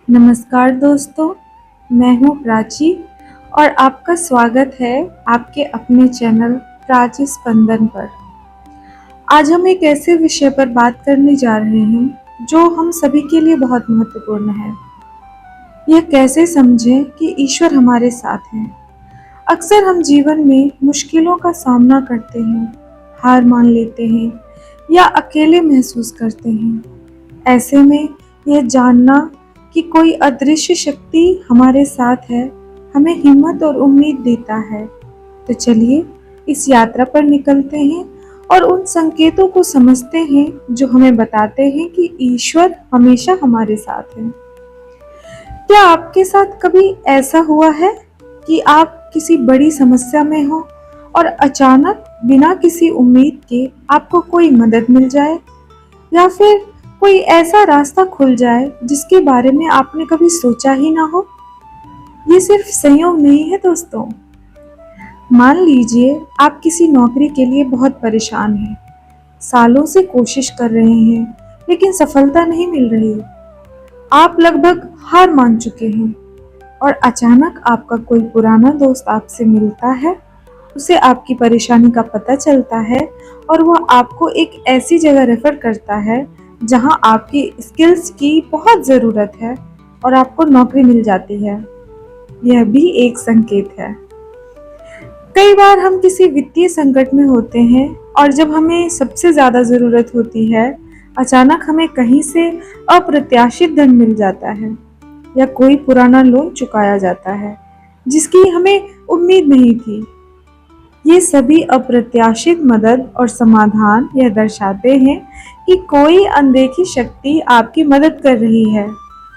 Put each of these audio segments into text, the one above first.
नमस्कार दोस्तों, मैं हूँ प्राची और आपका स्वागत है आपके अपने चैनल प्राची स्पंदन पर। आज हम एक ऐसे विषय पर बात करने जा रहे हैं जो हम सभी के लिए बहुत महत्वपूर्ण है। यह कैसे समझें कि ईश्वर हमारे साथ है। अक्सर हम जीवन में मुश्किलों का सामना करते हैं, हार मान लेते हैं या अकेले महसूस करते हैं। ऐसे में यह जानना कि कोई अदृश्य शक्ति हमारे साथ है, हमें हिम्मत और उम्मीद देता है। तो चलिए इस यात्रा पर निकलते हैं और उन संकेतों को समझते हैं जो हमें बताते हैं कि ईश्वर हमेशा हमारे साथ है। क्या आपके साथ कभी ऐसा हुआ है कि आप किसी बड़ी समस्या में हो और अचानक बिना किसी उम्मीद के आपको कोई मदद मिल जाए, या फिर कोई ऐसा रास्ता खुल जाए जिसके बारे में आपने कभी सोचा ही ना हो? ये सिर्फ संयोग नहीं है दोस्तों। मान लीजिए आप किसी नौकरी के लिए बहुत परेशान हैं, सालों से कोशिश कर रहे हैं लेकिन सफलता नहीं मिल रही। आप लगभग हार मान चुके हैं और अचानक आपका कोई पुराना दोस्त आपसे मिलता है, उसे आपकी परेशानी का पता चलता है और वह आपको एक ऐसी जगह रेफर करता है जहां आपकी स्किल्स की बहुत ज़रूरत है और आपको नौकरी मिल जाती है। यह भी एक संकेत है। कई बार हम किसी वित्तीय संकट में होते हैं और जब हमें सबसे ज़्यादा ज़रूरत होती है, अचानक हमें कहीं से अप्रत्याशित धन मिल जाता है या कोई पुराना लोन चुकाया जाता है जिसकी हमें उम्मीद नहीं थी। ये सभी अप्रत्याशित मदद और समाधान यह दर्शाते हैं कि कोई अनदेखी शक्ति आपकी मदद कर रही है।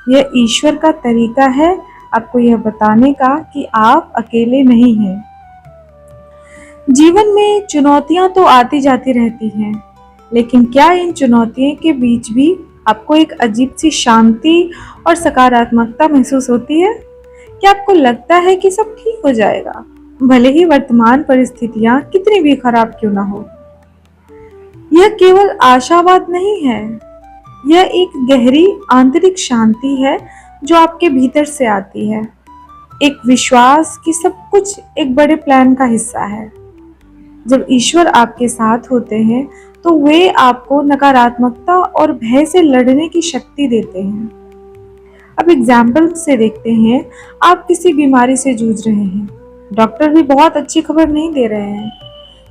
यह ईश्वर का तरीका है आपको यह बताने का कि आप अकेले नहीं हैं। जीवन में चुनौतियां तो आती जाती रहती हैं, लेकिन क्या इन चुनौतियों के बीच भी आपको एक अजीब सी शांति और सकारात्मकता महसूस होती है? क्या आपको लगता है कि सब ठीक हो जाएगा, भले ही वर्तमान परिस्थितियां कितनी भी खराब क्यों ना हो? यह केवल आशावाद नहीं है, यह एक गहरी आंतरिक शांति है जो आपके भीतर से आती है। एक विश्वास कि सब कुछ एक बड़े प्लान का हिस्सा है। जब ईश्वर आपके साथ होते हैं तो वे आपको नकारात्मकता और भय से लड़ने की शक्ति देते हैं। अब एग्जाम्पल से देखते हैं। आप किसी बीमारी से जूझ रहे हैं, डॉक्टर भी बहुत अच्छी खबर नहीं दे रहे हैं,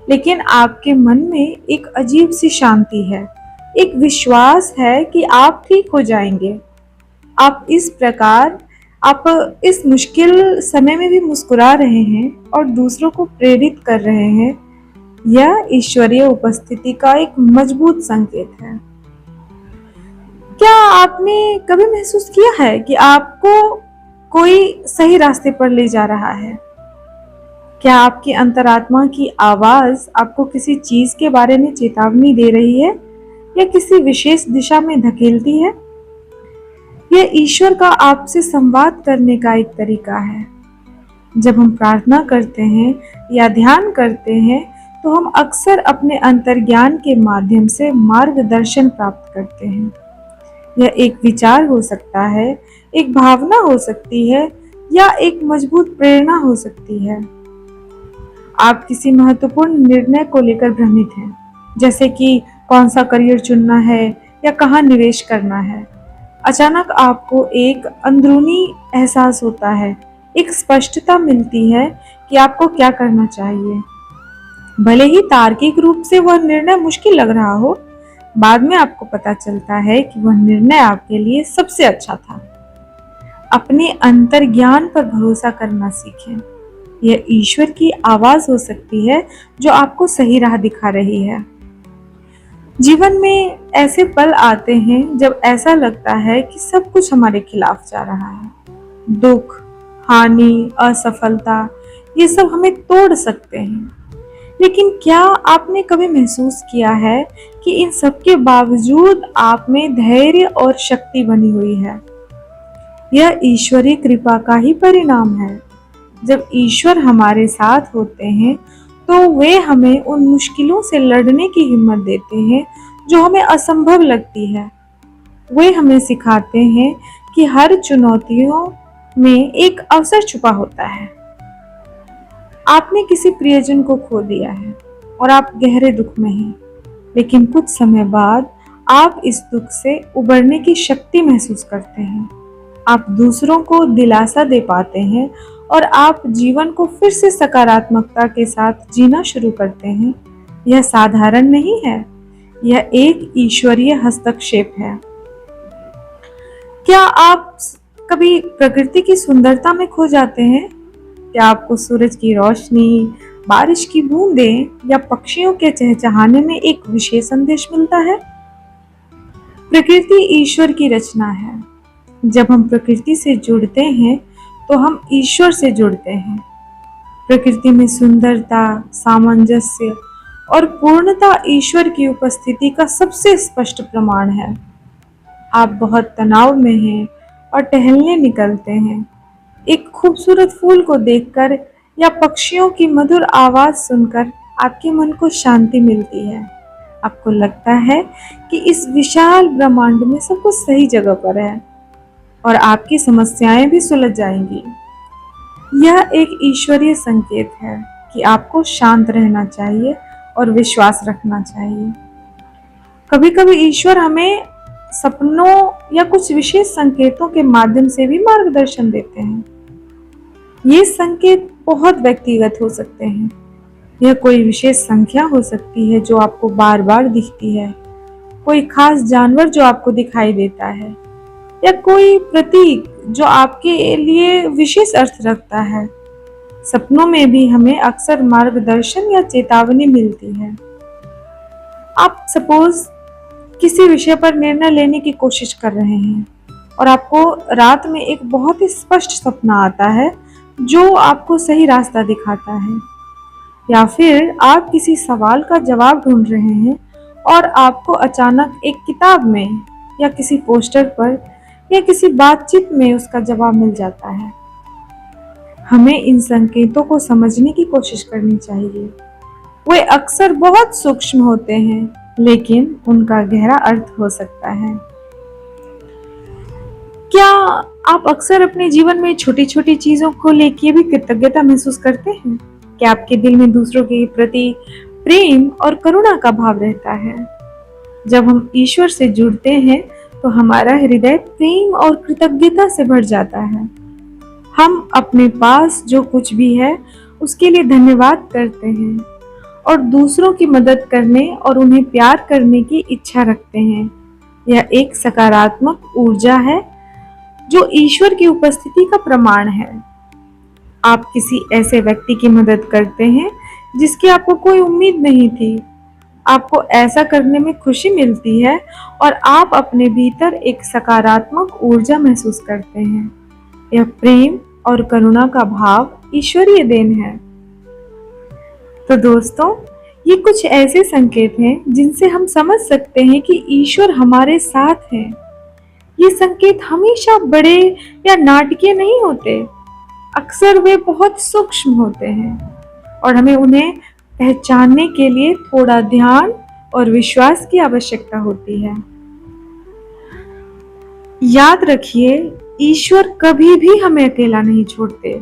लेकिन आपके मन में एक अजीब सी शांति है, एक विश्वास है कि आप ठीक हो जाएंगे। आप इस मुश्किल समय में भी मुस्कुरा रहे हैं और दूसरों को प्रेरित कर रहे हैं। यह ईश्वरीय उपस्थिति का एक मजबूत संकेत है। क्या आपने कभी महसूस किया है कि आपको कोई सही रास्ते पर ले जा रहा है? क्या आपकी अंतरात्मा की आवाज आपको किसी चीज के बारे में चेतावनी दे रही है या किसी विशेष दिशा में धकेलती है? यह ईश्वर का आपसे संवाद करने का एक तरीका है। जब हम प्रार्थना करते हैं या ध्यान करते हैं तो हम अक्सर अपने अंतर्ज्ञान के माध्यम से मार्गदर्शन प्राप्त करते हैं। यह एक विचार हो सकता है, एक भावना हो सकती है या एक मजबूत प्रेरणा हो सकती है। आप किसी महत्वपूर्ण निर्णय को लेकर भ्रमित हैं, जैसे कि कौन सा करियर चुनना है या कहाँ निवेश करना है। अचानक आपको एक अंदरूनी एहसास होता है, एक स्पष्टता मिलती है कि आपको क्या करना चाहिए। भले ही तार्किक रूप से वह निर्णय मुश्किल लग रहा हो, बाद में आपको पता चलता है कि वह निर्णय आपके लिए सबसे अच्छा था। अपने अंतर्ज्ञान पर भरोसा करना सीखें। यह ईश्वर की आवाज हो सकती है जो आपको सही राह दिखा रही है। जीवन में ऐसे पल आते हैं जब ऐसा लगता है कि सब कुछ हमारे खिलाफ जा रहा है। दुख, हानि, असफलता, ये सब हमें तोड़ सकते हैं। लेकिन क्या आपने कभी महसूस किया है कि इन सब के बावजूद आप में धैर्य और शक्ति बनी हुई है? यह ईश्वरीय कृपा का ही परिणाम है। जब ईश्वर हमारे साथ होते हैं तो वे हमें उन मुश्किलों से लड़ने की हिम्मत देते हैं जो हमें असंभव लगती है। वे हमें सिखाते हैं कि हर चुनौतियों में एक अवसर छुपा होता है। आपने किसी प्रियजन को खो दिया है और आप गहरे दुख में हैं, लेकिन कुछ समय बाद आप इस दुख से उबरने की शक्ति महसूस करते हैं। आप दूसरों को दिलासा दे पाते हैं और आप जीवन को फिर से सकारात्मकता के साथ जीना शुरू करते हैं। यह साधारण नहीं है, यह एक ईश्वरीय हस्तक्षेप है। क्या आप कभी प्रकृति की सुंदरता में खो जाते हैं? क्या आपको सूरज की रोशनी, बारिश की बूंदें या पक्षियों के चहचहाने में एक विशेष संदेश मिलता है? प्रकृति ईश्वर की रचना है। जब हम प्रकृति से जुड़ते हैं तो हम ईश्वर से जुड़ते हैं। प्रकृति में सुंदरता, सामंजस्य और पूर्णता ईश्वर की उपस्थिति का सबसे स्पष्ट प्रमाण है। आप बहुत तनाव में हैं और टहलने निकलते हैं। एक खूबसूरत फूल को देखकर या पक्षियों की मधुर आवाज सुनकर आपके मन को शांति मिलती है। आपको लगता है कि इस विशाल ब्रह्मांड में सब कुछ सही जगह पर है और आपकी समस्याएं भी सुलझ जाएंगी। यह एक ईश्वरीय संकेत है कि आपको शांत रहना चाहिए और विश्वास रखना चाहिए। कभी कभी ईश्वर हमें सपनों या कुछ विशेष संकेतों के माध्यम से भी मार्गदर्शन देते हैं। ये संकेत बहुत व्यक्तिगत हो सकते हैं। यह कोई विशेष संख्या हो सकती है जो आपको बार बार दिखती है, कोई खास जानवर जो आपको दिखाई देता है, या कोई प्रतीक जो आपके लिए विशेष अर्थ रखता है। सपनों में भी हमें अक्सर मार्गदर्शन या चेतावनी मिलती है। आप सपोज किसी विषय पर निर्णय लेने की कोशिश कर रहे हैं और आपको रात में एक बहुत ही स्पष्ट सपना आता है जो आपको सही रास्ता दिखाता है। या फिर आप किसी सवाल का जवाब ढूंढ रहे हैं और आपको अचानक एक किताब में या किसी पोस्टर पर या किसी बातचीत में उसका जवाब मिल जाता है। हमें इन संकेतों को समझने की कोशिश करनी चाहिए। वे अक्सर बहुत सूक्ष्म होते हैं, लेकिन उनका गहरा अर्थ हो सकता है। क्या आप अक्सर अपने जीवन में छोटी छोटी चीजों को लेकर भी कृतज्ञता महसूस करते हैं? क्या आपके दिल में दूसरों के प्रति प्रेम और करुणा का भाव रहता है? जब हम ईश्वर से जुड़ते हैं तो हमारा हृदय प्रेम और कृतज्ञता से भर जाता है। हम अपने पास जो कुछ भी है उसके लिए धन्यवाद करते हैं और दूसरों की मदद करने और उन्हें प्यार करने की इच्छा रखते हैं। यह एक सकारात्मक ऊर्जा है जो ईश्वर की उपस्थिति का प्रमाण है। आप किसी ऐसे व्यक्ति की मदद करते हैं जिसकी आपको कोई उम्मीद नहीं थी। आपको ऐसा करने में खुशी मिलती है और आप अपने भीतर एक सकारात्मक ऊर्जा महसूस करते हैं। यह प्रेम और करुणा का भाव ईश्वरीय देन है। तो दोस्तों, ये कुछ ऐसे संकेत हैं जिनसे हम समझ सकते हैं कि ईश्वर हमारे साथ है। ये संकेत हमेशा बड़े या नाटकीय नहीं होते। अक्सर वे बहुत सूक्ष्म होते हैं और हमें उन्हें पहचानने के लिए थोड़ा ध्यान और विश्वास की आवश्यकता होती है। याद रखिए, ईश्वर कभी भी हमें अकेला नहीं छोड़ते।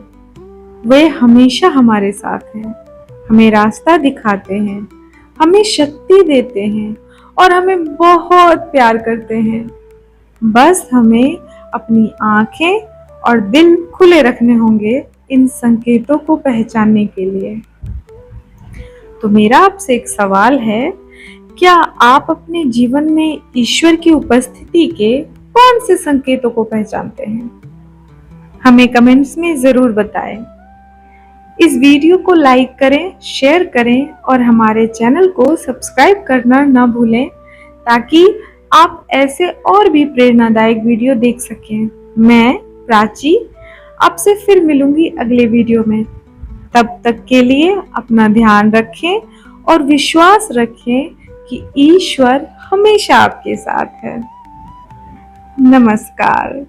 वे हमेशा हमारे साथ हैं, हमें रास्ता दिखाते हैं, हमें शक्ति देते हैं और हमें बहुत प्यार करते हैं। बस हमें अपनी आंखें और दिल खुले रखने होंगे इन संकेतों को पहचानने के लिए। तो मेरा आपसे एक सवाल है, क्या आप अपने जीवन में ईश्वर की उपस्थिति के कौन से संकेतों को पहचानते हैं? हमें कमेंट्स में जरूर बताएं। इस वीडियो को लाइक करें, शेयर करें और हमारे चैनल को सब्सक्राइब करना ना भूलें ताकि आप ऐसे और भी प्रेरणादायक वीडियो देख सकें। मैं प्राची आपसे फिर मिलूंगी अगले वीडियो में। तब तक के लिए अपना ध्यान रखें और विश्वास रखें कि ईश्वर हमेशा आपके साथ है। नमस्कार।